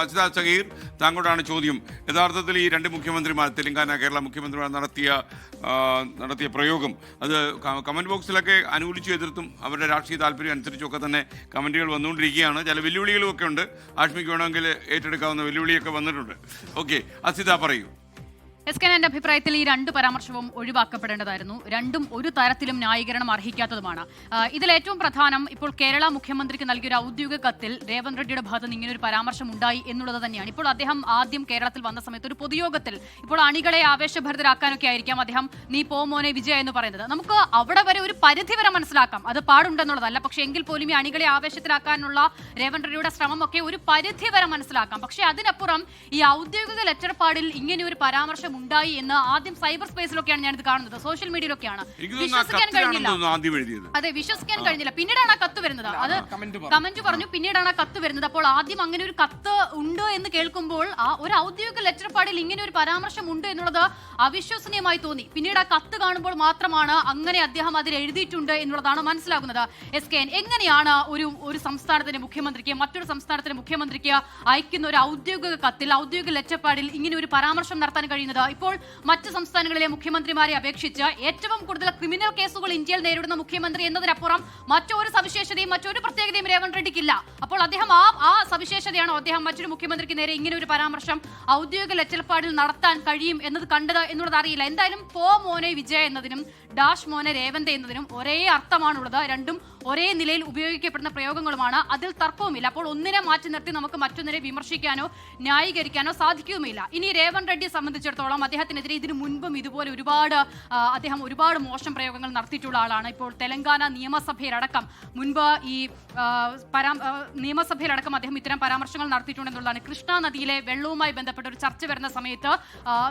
അജിത സഹീർ, താങ്കളോടാണ് ചോദ്യം. യഥാർത്ഥത്തിൽ ഈ രണ്ട് മുഖ്യമന്ത്രിമാർ, തെലങ്കാന കേരള മുഖ്യമന്ത്രിമാർ നടത്തിയ പ്രയോഗം, അത് കമന്റ് ബോക്സിലൊക്കെ അനുകൂലിച്ചു എതിർത്തും അവരുടെ രാഷ്ട്രീയ താല്പര്യം അനുസരിച്ചൊക്കെ തന്നെ കമന്റുകൾ വന്നുകൊണ്ടിരിക്കുകയാണ്. ചില വെല്ലുവിളികളും ഒക്കെ ഉണ്ട്. ആഷ്മിക്ക് വേണമെങ്കിൽ ഏറ്റെടുക്കാവുന്ന വെല്ലുവിളിയൊക്കെ വന്നിട്ടുണ്ട്. ഓക്കെ, അസിത പറയൂ. എന്റെ അഭിപ്രായത്തിൽ ഈ രണ്ട് പരാമർശവും ഒഴിവാക്കപ്പെടേണ്ടതായിരുന്നു. രണ്ടും ഒരു തരത്തിലും ന്യായീകരണം അർഹിക്കാത്തതുമാണ്. ഇതിൽ ഏറ്റവും പ്രധാനം, ഇപ്പോൾ കേരള മുഖ്യമന്ത്രിക്ക് നൽകിയൊരു ഔദ്യോഗിക കത്തിൽ രേവന്ത് റെഡ്ഡിയുടെ ഭാഗത്ത് നിന്ന് ഇങ്ങനെ ഒരു പരാമർശം ഉണ്ടായി എന്നുള്ളത് തന്നെയാണ്. ഇപ്പോൾ അദ്ദേഹം ആദ്യം കേരളത്തിൽ വന്ന സമയത്ത് ഒരു പൊതുയോഗത്തിൽ ഇപ്പോൾ അണികളെ ആവേശഭരിതരാക്കാനൊക്കെ ആയിരിക്കാം അദ്ദേഹം നീ പോ മോനെ വിജയ എന്ന് പറയുന്നത്. നമുക്ക് അവിടെ വരെ ഒരു പരിധി വരെ മനസ്സിലാക്കാം, അത് പാടുണ്ടെന്നുള്ളതല്ല. പക്ഷേ എങ്കിൽ പോലും ഈ അണികളെ ആവേശത്തിലാക്കാനുള്ള രേവന്ത് റെഡ്ഡിയുടെ ശ്രമമൊക്കെ ഒരു പരിധി വരെ മനസ്സിലാക്കാം. പക്ഷേ അതിനപ്പുറം ഈ ഔദ്യോഗിക ലെറ്റർപാടിൽ ഇങ്ങനെ ഒരു പരാമർശം ഉണ്ടായി എന്ന് ആദ്യം സൈബർ സ്പേസിലൊക്കെയാണ് ഞാനിത് കാണുന്നത്, സോഷ്യൽ മീഡിയയിലൊക്കെയാണ്. വിശ്വസിക്കാൻ കഴിഞ്ഞില്ല. അതെ, വിശ്വസിക്കാൻ കഴിഞ്ഞില്ല. പിന്നീടാണ് ആ കത്ത് വരുന്നത്. അത് കമന്റ് പറഞ്ഞു, പിന്നീടാണ് ആ കത്ത് വരുന്നത്. അപ്പോൾ ആദ്യം അങ്ങനെ ഒരു കത്ത് ഉണ്ട് എന്ന് കേൾക്കുമ്പോൾ ആ ഒരു ഔദ്യോഗിക ലെറ്റർ പാഡിൽ ഇങ്ങനെ ഒരു പരാമർശം ഉണ്ട് എന്നുള്ളത് അവിശ്വസനീയമായി തോന്നി. പിന്നീട് ആ കത്ത് കാണുമ്പോൾ മാത്രമാണ് അങ്ങനെ അദ്ദേഹം അതിൽ എഴുതിയിട്ടുണ്ട് എന്നുള്ളതാണ് മനസ്സിലാകുന്നത്. SKN എങ്ങനെയാണ് ഒരു സംസ്ഥാനത്തിന്റെ മുഖ്യമന്ത്രിക്ക് മറ്റൊരു സംസ്ഥാനത്തിന്റെ മുഖ്യമന്ത്രിക്ക് അയക്കുന്ന ഒരു ഔദ്യോഗിക കത്തിൽ, ഔദ്യോഗിക ലെറ്റർ പാഡിൽ ഇങ്ങനെ ഒരു പരാമർശം നടത്താൻ കഴിയുന്നത്? ഇപ്പോൾ മറ്റ് സംസ്ഥാനങ്ങളിലെ മുഖ്യമന്ത്രിമാരെ അപേക്ഷിച്ച് ഏറ്റവും കൂടുതൽ ക്രിമിനൽ കേസുകൾ ഇന്ത്യയിൽ നേരിടുന്ന മുഖ്യമന്ത്രി എന്നതിനപ്പുറം മറ്റൊരു സവിശേഷതയും മറ്റൊരു പ്രത്യേകതയും രേവന്ത് റെഡ്ഡിക്കില്ല. അപ്പോൾ അദ്ദേഹം ആ സവിശേഷതയാണോ അദ്ദേഹം മറ്റൊരു മുഖ്യമന്ത്രിക്ക് നേരെ ഇങ്ങനെ ഒരു പരാമർശം ഔദ്യോഗിക ലെറ്റർപാടിൽ നടത്താൻ കഴിയും എന്നത് കണ്ടത് എന്നുള്ളത് അറിയില്ല. എന്തായാലും പോ മോനെ വിജയ എന്നതിനും ഡാഷ് മോനെ രേവന്ത് എന്നതിനും ഒരേ അർത്ഥമാണുള്ളത്. രണ്ടും ഒരേ നിലയിൽ ഉപയോഗിക്കപ്പെടുന്ന പ്രയോഗങ്ങളുമാണ്. അതിൽ തർക്കവുമില്ല. അപ്പോൾ ഒന്നിനെ മാറ്റി നിർത്തി നമുക്ക് മറ്റൊന്നിനെ വിമർശിക്കാനോ ന്യായീകരിക്കാനോ സാധിക്കുകയുമില്ല. ഇനി രേവന്ത് റെഡ്ഡിയെ സംബന്ധിച്ചിടത്തോളം അദ്ദേഹത്തിനെതിരെ ഇതിനു മുൻപും ഇതുപോലെ അദ്ദേഹം ഒരുപാട് മോശം പ്രയോഗങ്ങൾ നടത്തിയിട്ടുള്ള ആളാണ്. ഇപ്പോൾ തെലങ്കാന നിയമസഭയിലടക്കം മുൻപ് ഈ നിയമസഭയിലടക്കം അദ്ദേഹം ഇത്തരം പരാമർശങ്ങൾ നടത്തിയിട്ടുണ്ടെന്നുള്ളതാണ്. കൃഷ്ണ നദിയിലെ വെള്ളവുമായി ബന്ധപ്പെട്ട ഒരു ചർച്ച വരുന്ന സമയത്ത്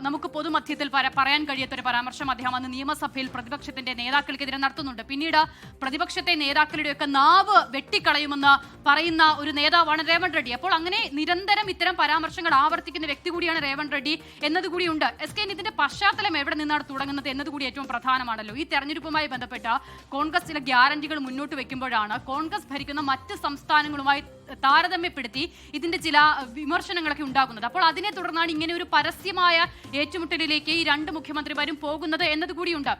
നമുക്ക് പൊതുമധ്യത്തിൽ പറയാൻ കഴിയാത്തൊരു പരാമർശം അദ്ദേഹം അന്ന് നിയമസഭയിൽ പ്രതിപക്ഷത്തിന്റെ നേതാക്കൾക്കെതിരെ നടത്തുന്നുണ്ട്. പിന്നീട് പ്രതിപക്ഷത്തെ നേതാക്കളുടെയൊക്കെ നാവ് വെട്ടിക്കളയുമെന്ന് പറയുന്ന ഒരു നേതാവാണ് രേവന്ത് റെഡ്ഡി. അപ്പോൾ അങ്ങനെ നിരന്തരം ഇത്തരം പരാമർശങ്ങൾ ആവർത്തിക്കുന്ന വ്യക്തി കൂടിയാണ് രേവന്ത് റെഡ്ഡി എന്നതുകൂടിയുണ്ട്. SKN ഇതിന്റെ പശ്ചാത്തലം എവിടെ നിന്നാണ് തുടങ്ങുന്നത് എന്നതുകൂടി ഏറ്റവും പ്രധാനമാണല്ലോ. ഈ തെരഞ്ഞെടുപ്പുമായി ബന്ധപ്പെട്ട കോൺഗ്രസ് ചില ഗ്യാരണ്ടികൾ മുന്നോട്ട് വെക്കുമ്പോഴാണ് കോൺഗ്രസ് ഭരിക്കുന്ന മറ്റ് സംസ്ഥാനങ്ങളുമായി താരതമ്യപ്പെടുത്തി ഇതിന്റെ ചില വിമർശനങ്ങളൊക്കെ ഉണ്ടാകുന്നത്. അപ്പോൾ അതിനെ തുടർന്നാണ് ഇങ്ങനെ ഒരു പരസ്യമായ ഏറ്റുമുട്ടലിലേക്ക് ഈ രണ്ട് മുഖ്യമന്ത്രിമാരും പോകുന്നത് എന്നതുകൂടിയുണ്ട്.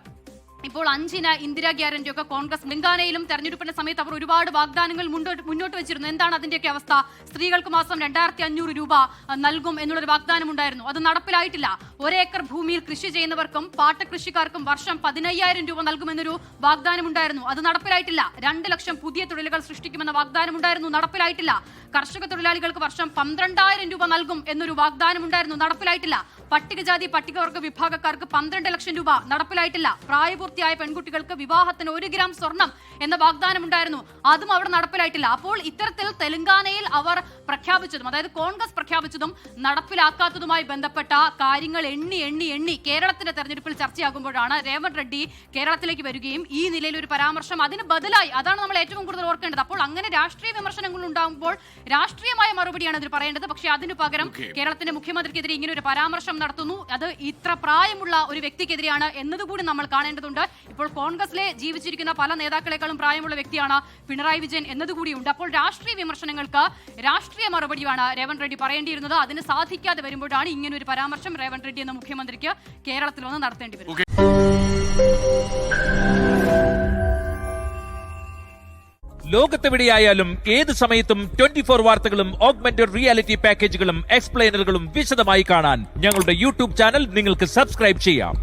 ഇപ്പോൾ 5-ന് ഇന്ദിരാ ഗ്യാരണ്ടിയൊക്കെ കോൺഗ്രസ് തെലങ്കാനയിലും തെരഞ്ഞെടുപ്പിന്റെ സമയത്ത് അവർ ഒരുപാട് വാഗ്ദാനങ്ങൾ മുന്നോട്ട് വെച്ചിരുന്നു. എന്താണ് അതിന്റെയൊക്കെ അവസ്ഥ? സ്ത്രീകൾക്ക് മാസം 2500 രൂപ നൽകും എന്നുള്ളൊരു വാഗ്ദാനം ഉണ്ടായിരുന്നു. അത് നടപ്പിലായിട്ടില്ല. 1 ഏക്കർ ഭൂമിയിൽ കൃഷി ചെയ്യുന്നവർക്കും പാട്ടകൃഷിക്കാർക്കും വർഷം 15000 രൂപ നൽകുമെന്നൊരു വാഗ്ദാനം ഉണ്ടായിരുന്നു. അത് നടപ്പിലായിട്ടില്ല. 2 ലക്ഷം പുതിയ തൊഴിലുകൾ സൃഷ്ടിക്കുമെന്ന വാഗ്ദാനം ഉണ്ടായിരുന്നു. നടപ്പിലായിട്ടില്ല. കർഷക തൊഴിലാളികൾക്ക് വർഷം 12000 രൂപ നൽകും എന്നൊരു വാഗ്ദാനം ഉണ്ടായിരുന്നു. നടപ്പിലായിട്ടില്ല. പട്ടികജാതി പട്ടികവർഗ വിഭാഗക്കാർക്ക് 12 ലക്ഷം രൂപ. നടപ്പിലായിട്ടില്ല. പ്രായപൂർത്തിയായ പെൺകുട്ടികൾക്ക് വിവാഹത്തിന് 1 ഗ്രാം സ്വർണം എന്ന വാഗ്ദാനം ഉണ്ടായിരുന്നു. അതും അവിടെ നടപ്പിലായിട്ടില്ല. അപ്പോൾ ഇത്തരത്തിൽ തെലങ്കാനയിൽ അവർ പ്രഖ്യാപിച്ചതും, അതായത് കോൺഗ്രസ് പ്രഖ്യാപിച്ചതും നടപ്പിലാക്കാത്തതുമായി ബന്ധപ്പെട്ട കാര്യങ്ങൾ എണ്ണി കേരളത്തിന്റെ തെരഞ്ഞെടുപ്പിൽ ചർച്ചയാകുമ്പോഴാണ് രേവന്ത് റെഡ്ഡി കേരളത്തിലേക്ക് വരികയും ഈ നിലയിൽ ഒരു പരാമർശം അതിന് ബദലായി, അതാണ് നമ്മൾ ഏറ്റവും കൂടുതൽ ഓർക്കേണ്ടത്. അപ്പോൾ അങ്ങനെ രാഷ്ട്രീയ വിമർശനങ്ങൾ ഉണ്ടാകുമ്പോൾ രാഷ്ട്രീയമായ മറുപടിയാണ് ഇതിൽ പറയേണ്ടത്. പക്ഷേ അതിനു പകരം കേരളത്തിന്റെ മുഖ്യമന്ത്രിക്കെതിരെ ഇങ്ങനെ ഒരു പരാമർശം നടത്തുന്നു, അത് ഇത്ര പ്രായമുള്ള ഒരു വ്യക്തിക്കെതിരെയാണ് എന്നതുകൂടി നമ്മൾ കാണേണ്ടതുണ്ട്. ഇപ്പോൾ കോൺഗ്രസിലെ ജീവിച്ചിരിക്കുന്ന പല നേതാക്കളെക്കാളും പ്രായമുള്ള വ്യക്തിയാണ് പിണറായി വിജയൻ എന്നതുകൂടിയുണ്ട്. അപ്പോൾ രാഷ്ട്രീയ വിമർശനങ്ങൾക്ക് രാഷ്ട്രീയ മറുപടിയാണ് രേവന്ത് റെഡ്ഡി പറയേണ്ടിയിരുന്നത്. അതിന് സാധിക്കാതെ വരുമ്പോഴാണ് ഇങ്ങനെ ഒരു പരാമർശം രേവന്ത് റെഡ്ഡി എന്ന മുഖ്യമന്ത്രിക്ക് കേരളത്തിൽ വന്ന് നടത്തേണ്ടി വരും. ലോകത്തെവിടെയായാലും ഏത് സമയത്തും 24 വാർത്തകളും ഓഗ്മെന്റഡ് റിയാലിറ്റി പാക്കേജുകളും എക്സ്പ്ലെയിനറുകളും വിശദമായി കാണാൻ ഞങ്ങളുടെ യൂട്യൂബ് ചാനൽ നിങ്ങൾക്ക് സബ്സ്ക്രൈബ് ചെയ്യാം.